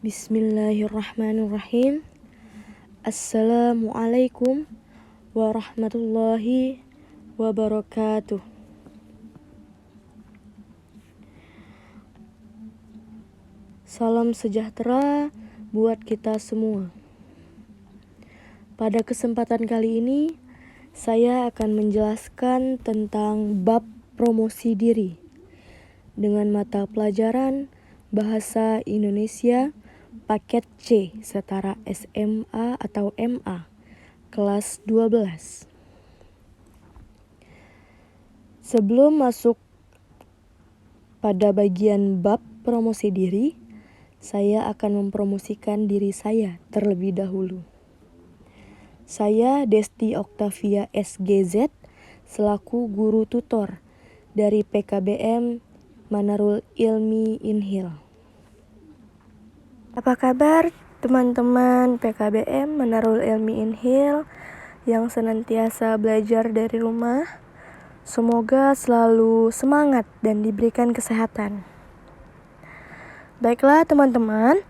Bismillahirrahmanirrahim. Assalamualaikum warahmatullahi wabarakatuh. Salam sejahtera buat kita semua. Pada kesempatan kali ini, saya akan menjelaskan tentang bab promosi diri dengan mata pelajaran Bahasa Indonesia paket C setara SMA atau MA kelas 12. Sebelum masuk pada bagian bab promosi diri, saya akan mempromosikan diri saya terlebih dahulu. Saya Desti Oktavia SGZ selaku guru tutor dari PKBM Manarul Ilmi Inhil. Apa kabar teman-teman PKBM Manarul Ilmi Inhil yang senantiasa belajar dari rumah? Semoga selalu semangat dan diberikan kesehatan. Baiklah teman-teman,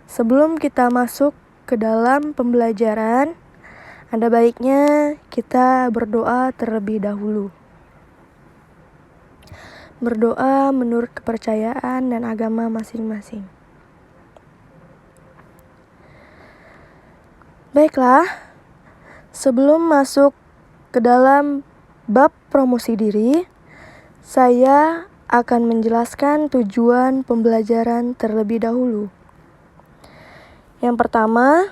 sebelum kita masuk ke dalam pembelajaran, ada baiknya kita berdoa terlebih dahulu. Berdoa menurut kepercayaan dan agama masing-masing. Baiklah, sebelum masuk ke dalam bab promosi diri, saya akan menjelaskan tujuan pembelajaran terlebih dahulu. Yang pertama,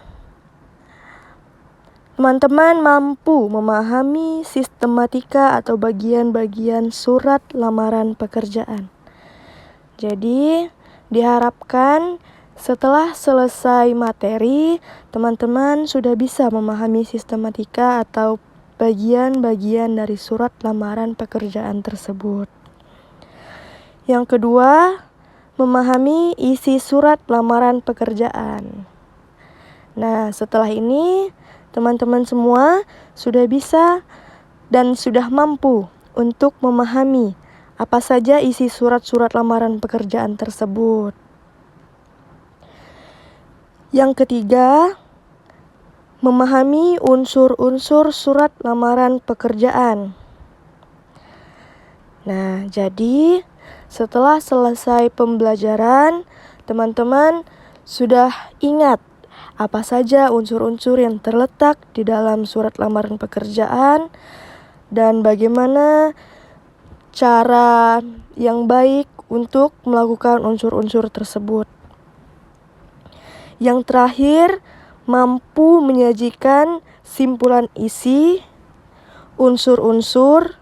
teman-teman mampu memahami sistematika atau bagian-bagian surat lamaran pekerjaan. Jadi, diharapkan setelah selesai materi, teman-teman sudah bisa memahami sistematika atau bagian-bagian dari surat lamaran pekerjaan tersebut. Yang kedua, memahami isi surat lamaran pekerjaan. Nah, setelah ini, teman-teman semua sudah bisa dan sudah mampu untuk memahami apa saja isi surat-surat lamaran pekerjaan tersebut. Yang ketiga, memahami unsur-unsur surat lamaran pekerjaan. Nah, jadi setelah selesai pembelajaran, teman-teman sudah ingat apa saja unsur-unsur yang terletak di dalam surat lamaran pekerjaan dan bagaimana cara yang baik untuk melakukan unsur-unsur tersebut. Yang terakhir, mampu menyajikan simpulan isi, unsur-unsur,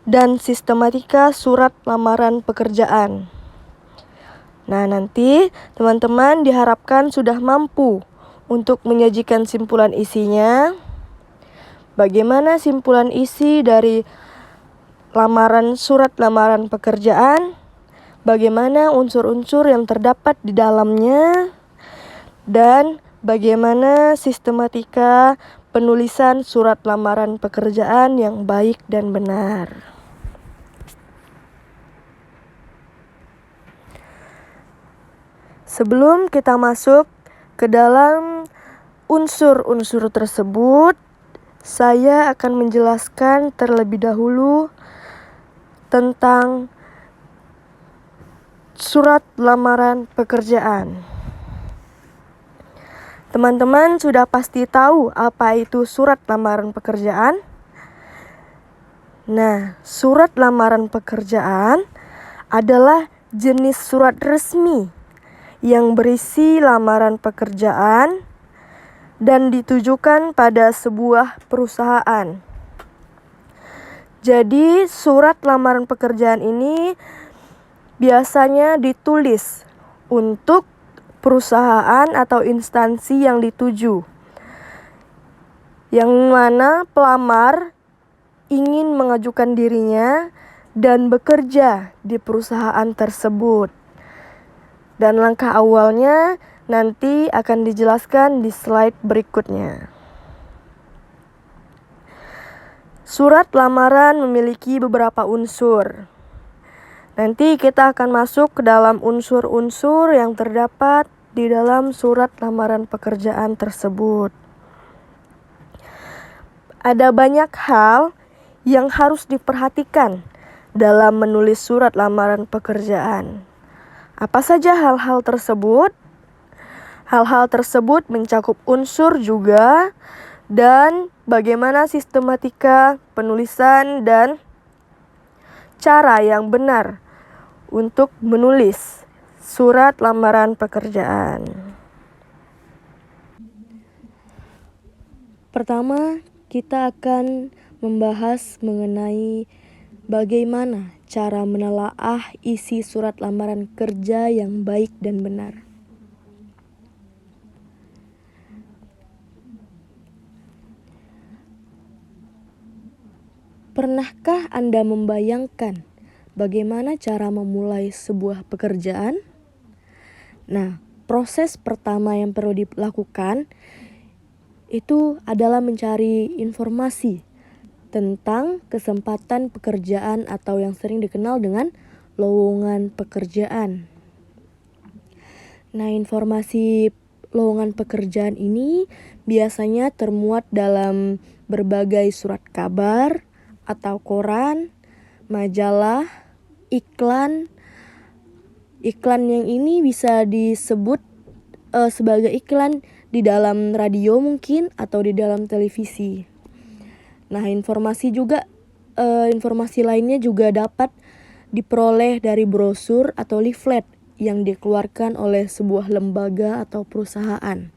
dan sistematika surat lamaran pekerjaan. Nah, nanti teman-teman diharapkan sudah mampu untuk menyajikan simpulan isinya. Bagaimana simpulan isi dari surat lamaran pekerjaan? Bagaimana unsur-unsur yang terdapat di dalamnya? Dan bagaimana sistematika penulisan surat lamaran pekerjaan yang baik dan benar. Sebelum kita masuk ke dalam unsur-unsur tersebut, saya akan menjelaskan terlebih dahulu tentang surat lamaran pekerjaan. Teman-teman sudah pasti tahu apa itu surat lamaran pekerjaan? Nah, surat lamaran pekerjaan adalah jenis surat resmi yang berisi lamaran pekerjaan dan ditujukan pada sebuah perusahaan. Jadi, surat lamaran pekerjaan ini biasanya ditulis untuk perusahaan atau instansi yang dituju, yang mana pelamar ingin mengajukan dirinya dan bekerja di perusahaan tersebut. Dan langkah awalnya nanti akan dijelaskan di slide berikutnya. Surat lamaran memiliki beberapa unsur. Nanti kita akan masuk ke dalam unsur-unsur yang terdapat di dalam surat lamaran pekerjaan tersebut. Ada banyak hal yang harus diperhatikan dalam menulis surat lamaran pekerjaan. Apa saja hal-hal tersebut? Hal-hal tersebut mencakup unsur juga dan bagaimana sistematika penulisan dan cara yang benar untuk menulis surat lamaran pekerjaan. Pertama, kita akan membahas mengenai bagaimana cara menelaah isi surat lamaran kerja yang baik dan benar. Pernahkah Anda membayangkan bagaimana cara memulai sebuah pekerjaan? Nah, proses pertama yang perlu dilakukan itu adalah mencari informasi tentang kesempatan pekerjaan atau yang sering dikenal dengan lowongan pekerjaan. Nah, informasi lowongan pekerjaan ini biasanya termuat dalam berbagai surat kabar atau koran, majalah, iklan. Iklan yang ini bisa disebut sebagai iklan di dalam radio mungkin atau di dalam televisi. Nah, informasi lainnya juga dapat diperoleh dari brosur atau leaflet yang dikeluarkan oleh sebuah lembaga atau perusahaan.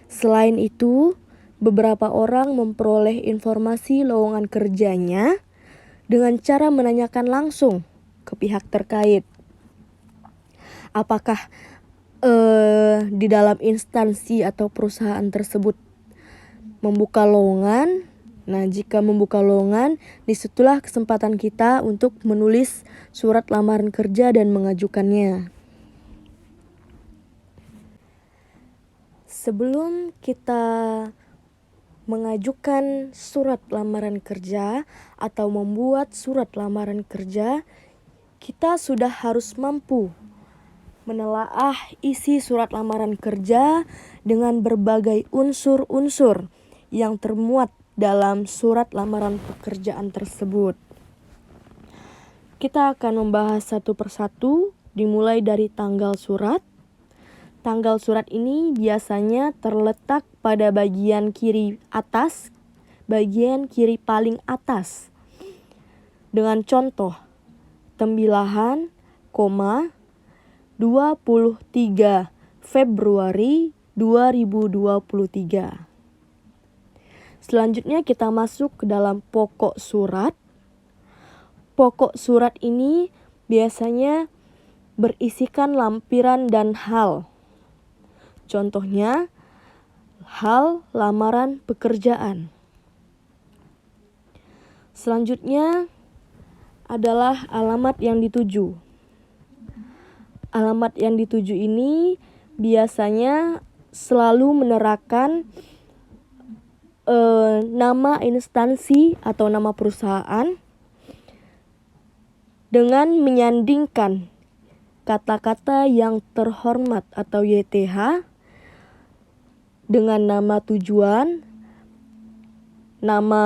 Selain itu, beberapa orang memperoleh informasi lowongan kerjanya dengan cara menanyakan langsung ke pihak terkait. Apakah di dalam instansi atau perusahaan tersebut membuka lowongan? Nah, jika membuka lowongan, disitulah kesempatan kita untuk menulis surat lamaran kerja dan mengajukannya. Sebelum kita mengajukan surat lamaran kerja atau membuat surat lamaran kerja, kita sudah harus mampu menelaah isi surat lamaran kerja dengan berbagai unsur-unsur yang termuat dalam surat lamaran pekerjaan tersebut. Kita akan membahas satu persatu, dimulai dari tanggal surat. Tanggal surat ini biasanya terletak pada bagian kiri atas, bagian kiri paling atas. Dengan contoh, tembilahan, 23 Februari 2023. Selanjutnya kita masuk ke dalam pokok surat. Pokok surat ini biasanya berisikan lampiran dan hal. Contohnya, hal lamaran pekerjaan. Selanjutnya adalah alamat yang dituju. Alamat yang dituju ini biasanya selalu menerangkan nama instansi atau nama perusahaan dengan menyandingkan kata-kata yang terhormat atau YTH dengan nama tujuan, nama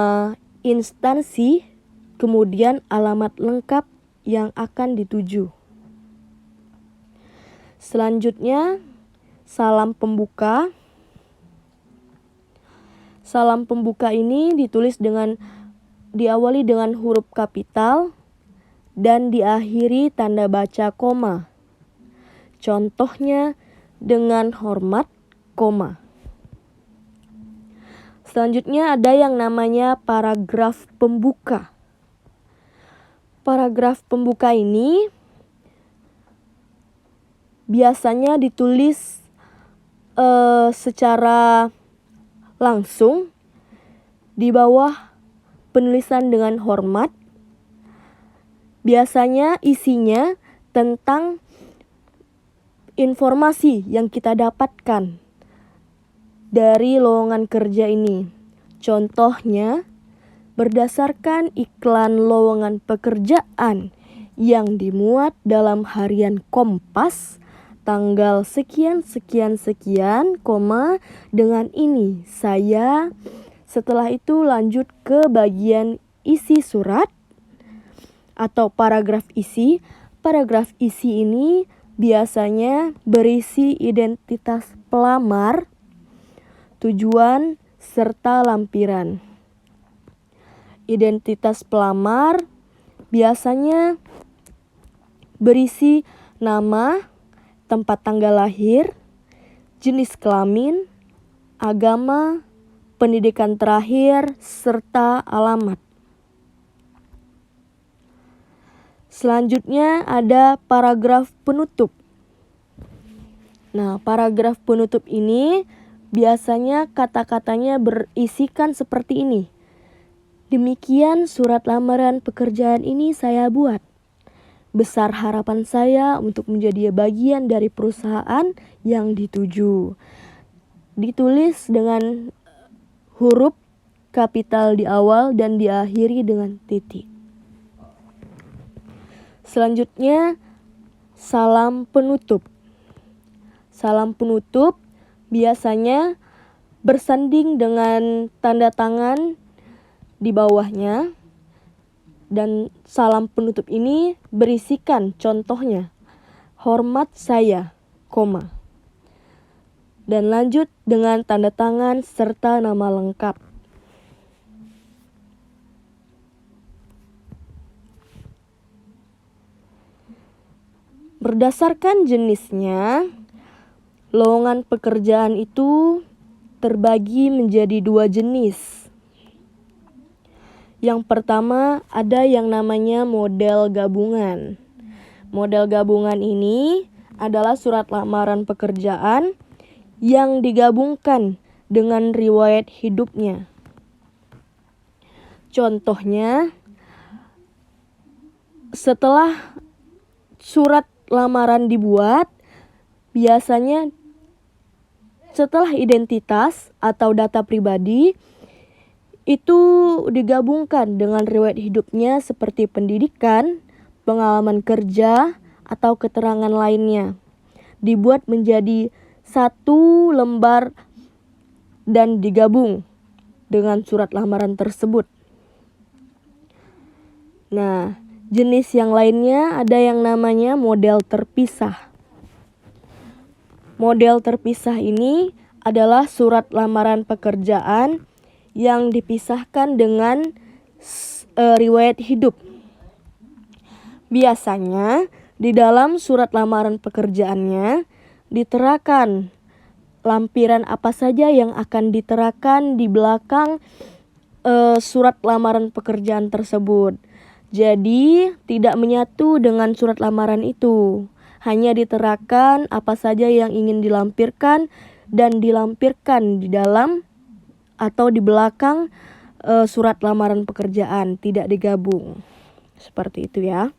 instansi, kemudian alamat lengkap yang akan dituju. Selanjutnya, salam pembuka. Salam pembuka ini diawali dengan huruf kapital dan diakhiri tanda baca koma. Contohnya dengan hormat, koma. Selanjutnya ada yang namanya paragraf pembuka. Paragraf pembuka ini biasanya ditulis secara langsung di bawah penulisan dengan hormat. Biasanya isinya tentang informasi yang kita dapatkan dari lowongan kerja ini. Contohnya, berdasarkan iklan lowongan pekerjaan yang dimuat dalam harian Kompas tanggal sekian sekian sekian, koma, dengan ini saya. Setelah itu lanjut ke bagian isi surat atau paragraf isi. Paragraf isi ini biasanya berisi identitas pelamar, tujuan, serta lampiran. Identitas pelamar biasanya berisi nama, tempat tanggal lahir, jenis kelamin, agama, pendidikan terakhir, serta alamat. Selanjutnya ada paragraf penutup. Nah, paragraf penutup ini biasanya kata-katanya berisikan seperti ini. Demikian surat lamaran pekerjaan ini saya buat. Besar harapan saya untuk menjadi bagian dari perusahaan yang dituju. Ditulis dengan huruf kapital di awal dan diakhiri dengan titik. Selanjutnya, salam penutup. Salam penutup biasanya bersanding dengan tanda tangan di bawahnya. Dan salam penutup ini berisikan contohnya, hormat saya, koma. Dan lanjut dengan tanda tangan serta nama lengkap. Berdasarkan jenisnya, lowongan pekerjaan itu terbagi menjadi 2 jenis. Yang pertama ada yang namanya model gabungan. Model gabungan ini adalah surat lamaran pekerjaan yang digabungkan dengan riwayat hidupnya. Contohnya, setelah surat lamaran dibuat, biasanya setelah identitas atau data pribadi itu digabungkan dengan riwayat hidupnya seperti pendidikan, pengalaman kerja, atau keterangan lainnya. Dibuat menjadi 1 lembar dan digabung dengan surat lamaran tersebut. Nah, jenis yang lainnya ada yang namanya model terpisah. Model terpisah ini adalah surat lamaran pekerjaan yang dipisahkan dengan riwayat hidup. Biasanya di dalam surat lamaran pekerjaannya diterakan lampiran apa saja yang akan diterakan di belakang surat lamaran pekerjaan tersebut. Jadi tidak menyatu dengan surat lamaran itu. Hanya diterakan apa saja yang ingin dilampirkan dan dilampirkan di dalam atau di belakang surat lamaran pekerjaan, tidak digabung. Seperti itu ya.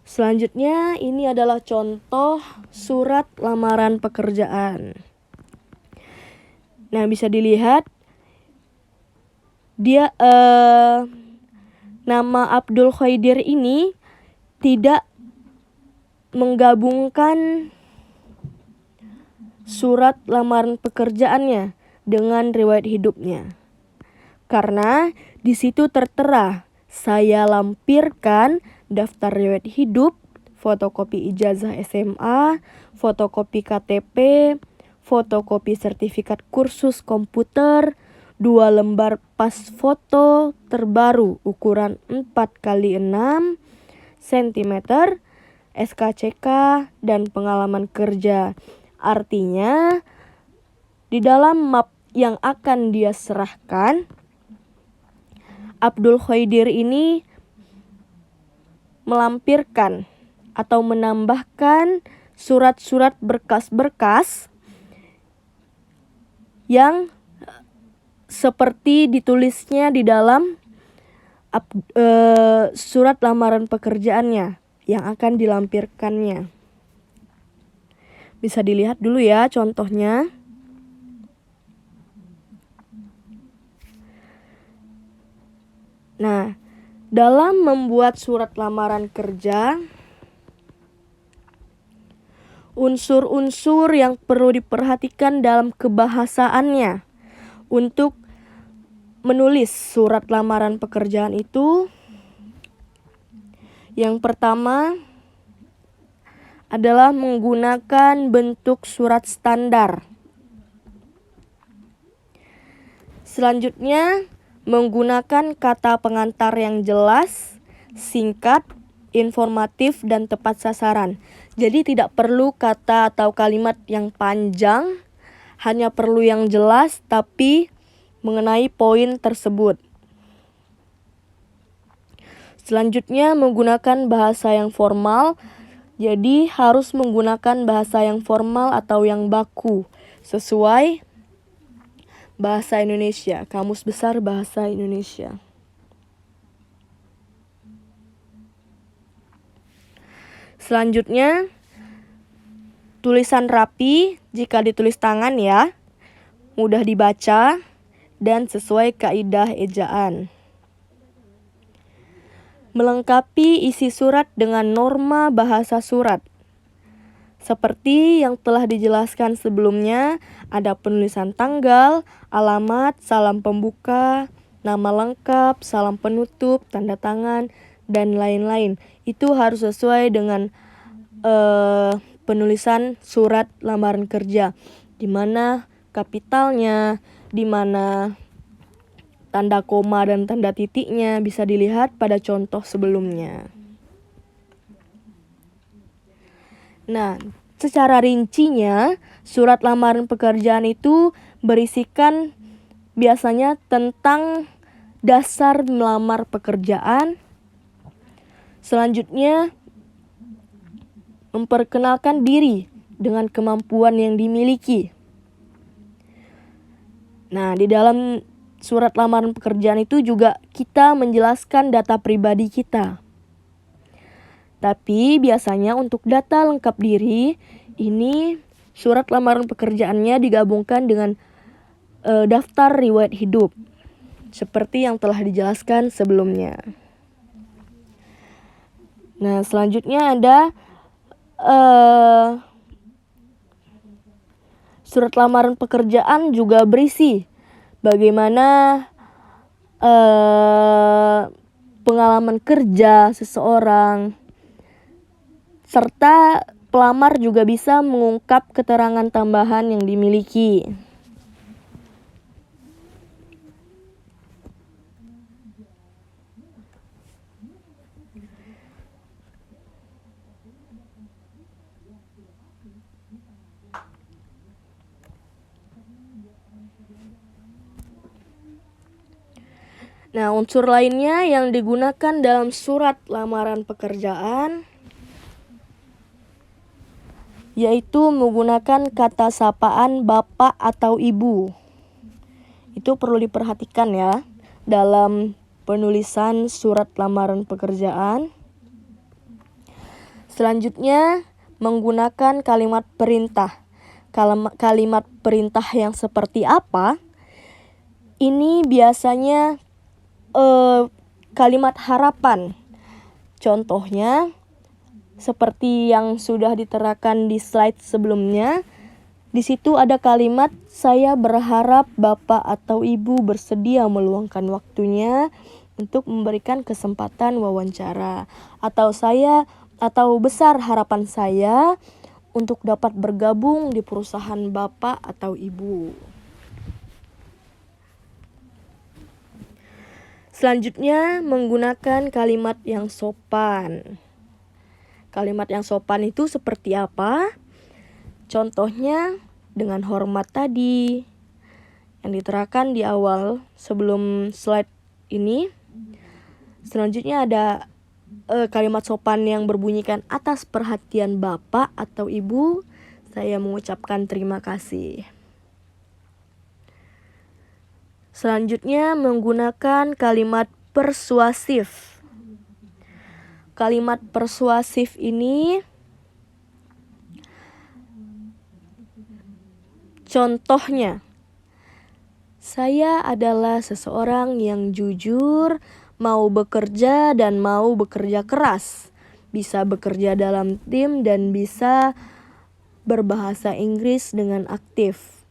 Selanjutnya ini adalah contoh surat lamaran pekerjaan. Nah, bisa dilihat dia nama Abdul Khaidir ini tidak menggabungkan surat lamaran pekerjaannya dengan riwayat hidupnya. Karena di situ tertera, saya lampirkan daftar riwayat hidup, fotokopi ijazah SMA, fotokopi KTP, fotokopi sertifikat kursus komputer, 2 lembar pas foto terbaru ukuran 4x6 cm, SKCK, dan pengalaman kerja. Artinya, di dalam map yang akan dia serahkan, Abdul Khaidir ini melampirkan atau menambahkan surat-surat berkas-berkas yang seperti ditulisnya di dalam surat lamaran pekerjaannya yang akan dilampirkannya. Bisa dilihat dulu ya contohnya. Nah, dalam membuat surat lamaran kerja, Unsur-unsur yang perlu diperhatikan dalam kebahasaannya untuk menulis surat lamaran pekerjaan itu. Yang pertama adalah menggunakan bentuk surat standar. Selanjutnya, menggunakan kata pengantar yang jelas, singkat, informatif, dan tepat sasaran. Jadi tidak perlu kata atau kalimat yang panjang, hanya perlu yang jelas tapi mengenai poin tersebut. Selanjutnya, menggunakan bahasa yang formal. Jadi harus menggunakan bahasa yang formal atau yang baku sesuai Bahasa Indonesia, Kamus Besar Bahasa Indonesia. Selanjutnya, tulisan rapi jika ditulis tangan ya, mudah dibaca dan sesuai kaidah ejaan. Melengkapi isi surat dengan norma bahasa surat. Seperti yang telah dijelaskan sebelumnya, ada penulisan tanggal, alamat, salam pembuka, nama lengkap, salam penutup, tanda tangan, dan lain-lain. Itu harus sesuai dengan penulisan surat lamaran kerja, di mana kapitalnya, di mana tanda koma dan tanda titiknya bisa dilihat pada contoh sebelumnya. Nah, secara rincinya, surat lamaran pekerjaan itu berisikan biasanya tentang dasar melamar pekerjaan. Selanjutnya, memperkenalkan diri dengan kemampuan yang dimiliki. Nah, di dalam surat lamaran pekerjaan itu juga kita menjelaskan data pribadi kita. Tapi biasanya untuk data lengkap diri, ini surat lamaran pekerjaannya digabungkan dengan daftar riwayat hidup, seperti yang telah dijelaskan sebelumnya. Nah, selanjutnya ada surat lamaran pekerjaan juga berisi bagaimana pengalaman kerja seseorang, serta pelamar juga bisa mengungkap keterangan tambahan yang dimiliki. Nah, unsur lainnya yang digunakan dalam surat lamaran pekerjaan yaitu menggunakan kata sapaan bapak atau ibu. Itu perlu diperhatikan ya dalam penulisan surat lamaran pekerjaan. Selanjutnya, menggunakan kalimat perintah. Kalimat perintah yang seperti apa? Ini biasanya kalimat harapan. Contohnya, seperti yang sudah diterakan di slide sebelumnya, di situ ada kalimat, saya berharap Bapak atau Ibu bersedia meluangkan waktunya untuk memberikan kesempatan wawancara. Atau besar harapan saya untuk dapat bergabung di perusahaan Bapak atau Ibu. Selanjutnya, menggunakan kalimat yang sopan. Kalimat yang sopan itu seperti apa? Contohnya dengan hormat tadi yang diterangkan di awal sebelum slide ini. Selanjutnya ada kalimat sopan yang berbunyikan atas perhatian Bapak atau Ibu, saya mengucapkan terima kasih. Selanjutnya menggunakan kalimat persuasif. Kalimat persuasif ini contohnya, saya adalah seseorang yang jujur, mau bekerja dan mau bekerja keras, bisa bekerja dalam tim dan bisa berbahasa Inggris dengan aktif.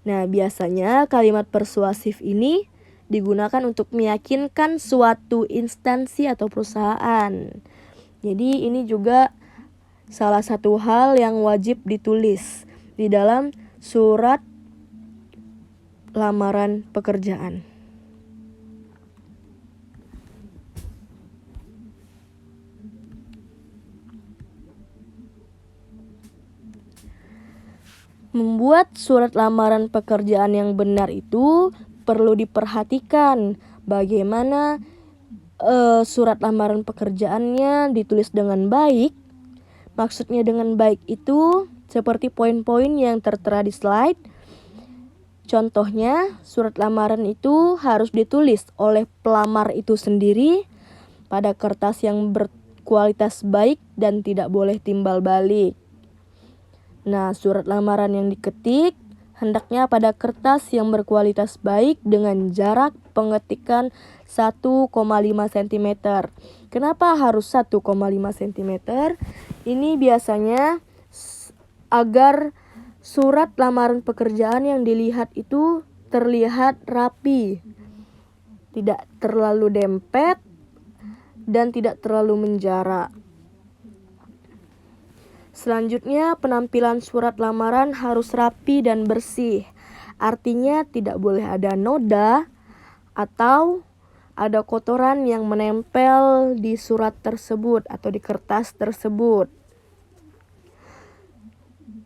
Nah, biasanya kalimat persuasif ini digunakan untuk meyakinkan suatu instansi atau perusahaan. Jadi ini juga salah satu hal yang wajib ditulis di dalam surat lamaran pekerjaan. Membuat surat lamaran pekerjaan yang benar itu perlu diperhatikan bagaimana surat lamaran pekerjaannya ditulis dengan baik. Maksudnya dengan baik itu seperti poin-poin yang tertera di slide. Contohnya, surat lamaran itu harus ditulis oleh pelamar itu sendiri pada kertas yang berkualitas baik dan tidak boleh timbal balik. Nah, surat lamaran yang diketik hendaknya pada kertas yang berkualitas baik dengan jarak pengetikan 1,5 cm. Kenapa harus 1,5 cm? Ini biasanya agar surat lamaran pekerjaan yang dilihat itu terlihat rapi, tidak terlalu dempet, dan tidak terlalu menjarak. Selanjutnya, penampilan surat lamaran harus rapi dan bersih. Artinya tidak boleh ada noda atau ada kotoran yang menempel di surat tersebut atau di kertas tersebut.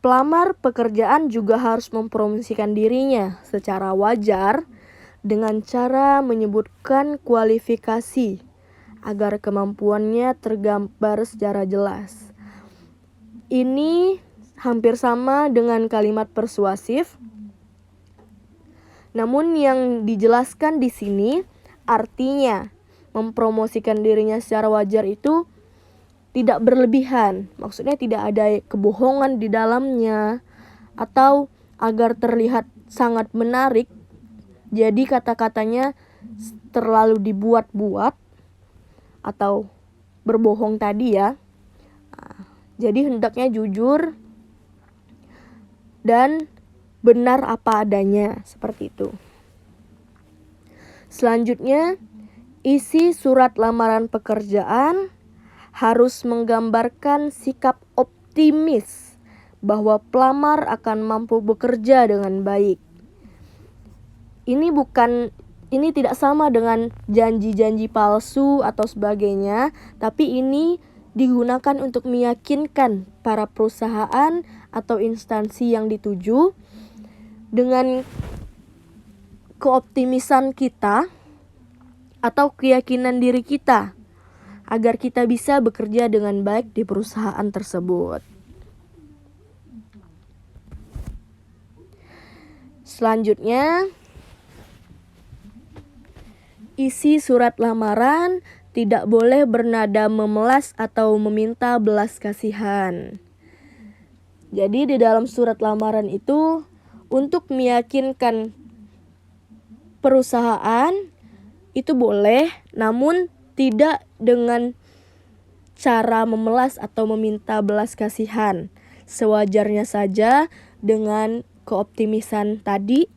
Pelamar pekerjaan juga harus mempromosikan dirinya secara wajar dengan cara menyebutkan kualifikasi agar kemampuannya tergambar secara jelas. Ini hampir sama dengan kalimat persuasif. Namun yang dijelaskan di sini artinya mempromosikan dirinya secara wajar itu tidak berlebihan. Maksudnya tidak ada kebohongan di dalamnya atau agar terlihat sangat menarik. Jadi kata-katanya terlalu dibuat-buat atau berbohong tadi ya. Jadi hendaknya jujur dan benar apa adanya, seperti itu. Selanjutnya, isi surat lamaran pekerjaan harus menggambarkan sikap optimis bahwa pelamar akan mampu bekerja dengan baik. Ini tidak sama dengan janji-janji palsu atau sebagainya, tapi ini digunakan untuk meyakinkan para perusahaan atau instansi yang dituju dengan keoptimisan kita atau keyakinan diri kita agar kita bisa bekerja dengan baik di perusahaan tersebut. Selanjutnya, isi surat lamaran tidak boleh bernada memelas atau meminta belas kasihan. Jadi di dalam surat lamaran itu untuk meyakinkan perusahaan itu boleh, namun tidak dengan cara memelas atau meminta belas kasihan. Sewajarnya saja dengan keoptimisan tadi.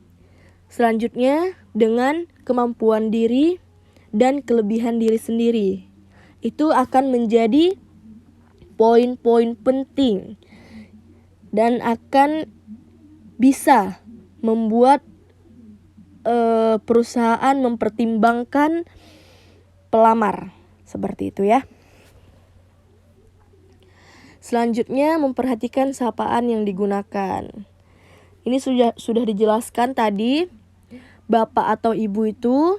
Selanjutnya dengan kemampuan diri dan kelebihan diri sendiri. Itu akan menjadi poin-poin penting dan akan bisa membuat perusahaan mempertimbangkan pelamar. Seperti itu ya. Selanjutnya memperhatikan sapaan yang digunakan. Ini sudah dijelaskan tadi. Bapak atau ibu itu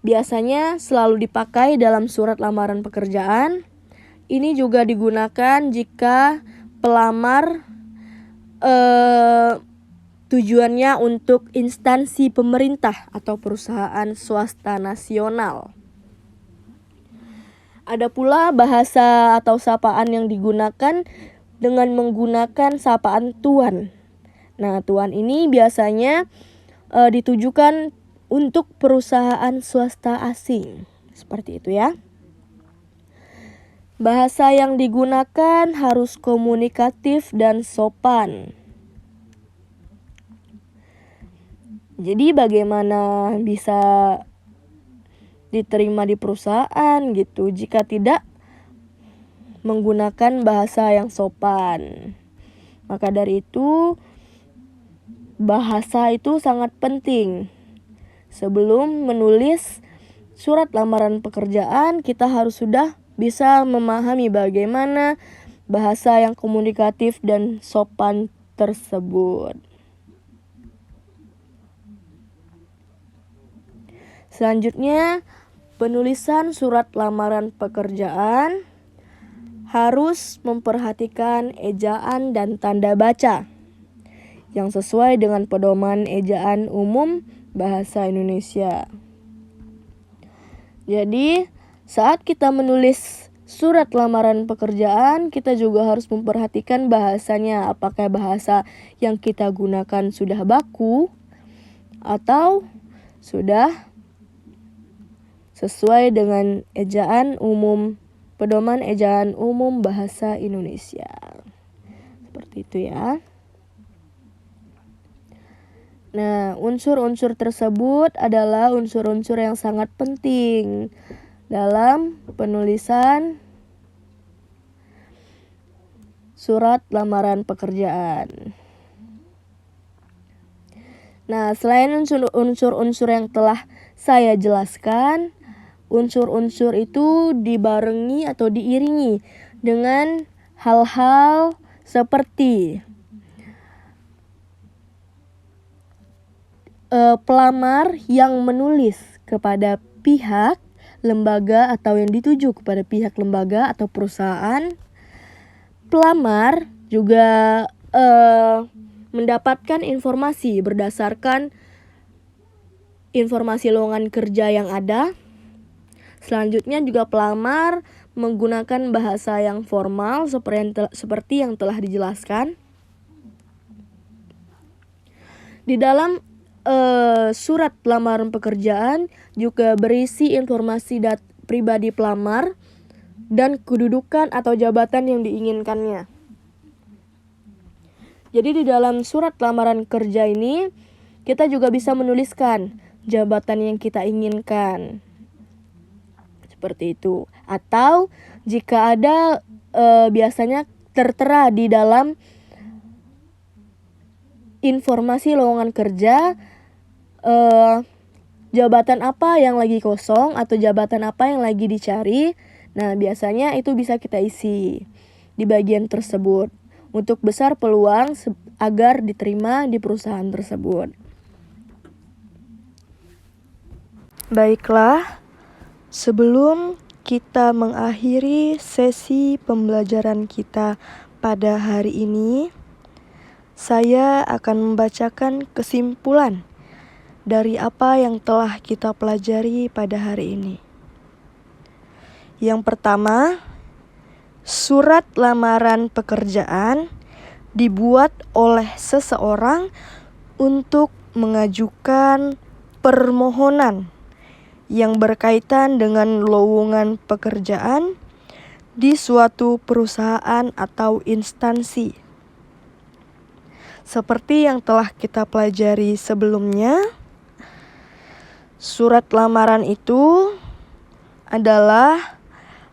biasanya selalu dipakai dalam surat lamaran pekerjaan. Ini juga digunakan jika pelamar tujuannya untuk instansi pemerintah atau perusahaan swasta nasional. Ada pula bahasa atau sapaan yang digunakan dengan menggunakan sapaan tuan. Nah, tuan ini biasanya ditujukan untuk perusahaan swasta asing. Seperti itu ya. Bahasa yang digunakan harus komunikatif dan sopan. Jadi bagaimana bisa diterima di perusahaan gitu jika tidak menggunakan bahasa yang sopan. Maka dari itu bahasa itu sangat penting. Sebelum menulis surat lamaran pekerjaan, kita harus sudah bisa memahami bagaimana bahasa yang komunikatif dan sopan tersebut. Selanjutnya, penulisan surat lamaran pekerjaan harus memperhatikan ejaan dan tanda baca yang sesuai dengan pedoman ejaan umum bahasa Indonesia. Jadi, saat kita menulis surat lamaran pekerjaan, kita juga harus memperhatikan bahasanya. Apakah bahasa yang kita gunakan sudah baku atau sudah sesuai dengan pedoman ejaan umum bahasa Indonesia. Seperti itu ya. Nah, unsur-unsur tersebut adalah unsur-unsur yang sangat penting dalam penulisan surat lamaran pekerjaan. Nah, selain unsur-unsur yang telah saya jelaskan, unsur-unsur itu dibarengi atau diiringi dengan hal-hal seperti pelamar yang menulis kepada pihak lembaga atau yang dituju kepada pihak lembaga atau perusahaan. Pelamar juga mendapatkan informasi berdasarkan informasi lowongan kerja yang ada. Selanjutnya juga pelamar menggunakan bahasa yang formal seperti yang telah dijelaskan. Di dalam surat lamaran pekerjaan juga berisi informasi pribadi pelamar dan kedudukan atau jabatan yang diinginkannya. Jadi di dalam surat lamaran kerja ini kita juga bisa menuliskan jabatan yang kita inginkan. Seperti itu. Atau jika ada biasanya tertera di dalam informasi lowongan kerja jabatan apa yang lagi kosong atau jabatan apa yang lagi dicari. Nah, biasanya itu bisa kita isi di bagian tersebut untuk besar peluang agar diterima di perusahaan tersebut. Baiklah, sebelum kita mengakhiri sesi pembelajaran kita pada hari ini, saya akan membacakan kesimpulan dari apa yang telah kita pelajari pada hari ini. Yang pertama, surat lamaran pekerjaan dibuat oleh seseorang untuk mengajukan permohonan yang berkaitan dengan lowongan pekerjaan di suatu perusahaan atau instansi. Seperti yang telah kita pelajari sebelumnya, surat lamaran itu adalah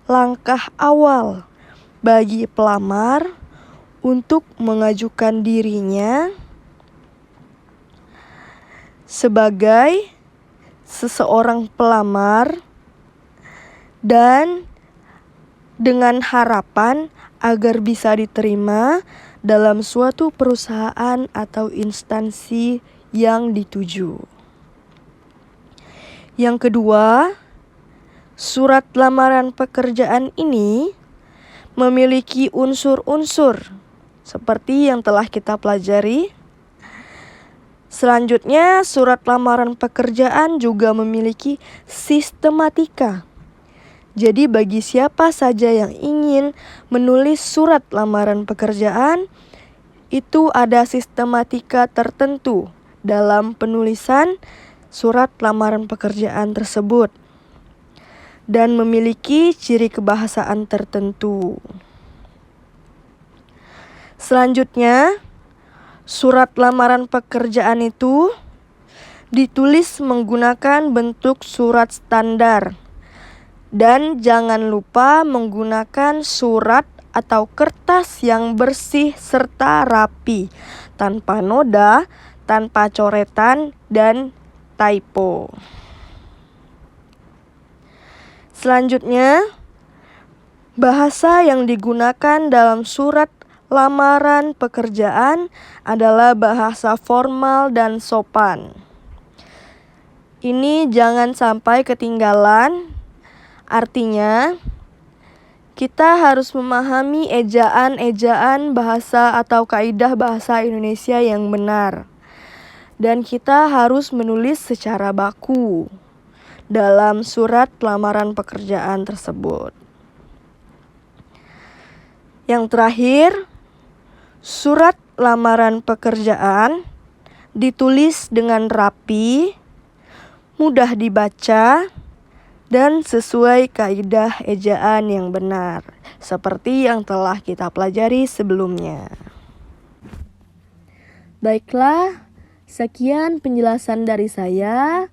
langkah awal bagi pelamar untuk mengajukan dirinya sebagai seseorang pelamar dan dengan harapan agar bisa diterima dalam suatu perusahaan atau instansi yang dituju. Yang kedua, surat lamaran pekerjaan ini memiliki unsur-unsur seperti yang telah kita pelajari. Selanjutnya, surat lamaran pekerjaan juga memiliki sistematika. Jadi bagi siapa saja yang ingin menulis surat lamaran pekerjaan, itu ada sistematika tertentu dalam penulisan surat lamaran pekerjaan tersebut. dan memiliki ciri kebahasaan tertentu. Selanjutnya, surat lamaran pekerjaan itu ditulis menggunakan bentuk surat standar. Dan jangan lupa menggunakan surat atau kertas yang bersih serta rapi, tanpa noda, tanpa coretan, dan typo. Selanjutnya, bahasa yang digunakan dalam surat lamaran pekerjaan adalah bahasa formal dan sopan. Ini jangan sampai ketinggalan. Artinya, kita harus memahami ejaan-ejaan bahasa atau kaidah bahasa Indonesia yang benar. Dan kita harus menulis secara baku dalam surat lamaran pekerjaan tersebut. Yang terakhir, surat lamaran pekerjaan ditulis dengan rapi, mudah dibaca, dan sesuai kaidah ejaan yang benar, seperti yang telah kita pelajari sebelumnya. Baiklah, sekian penjelasan dari saya.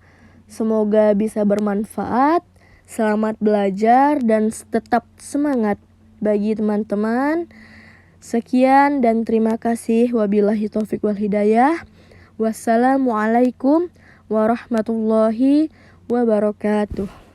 Semoga bisa bermanfaat. Selamat belajar dan tetap semangat bagi teman-teman. Sekian dan terima kasih. Wabillahi taufiq wal hidayah. Wassalamualaikum warahmatullahi wabarakatuh.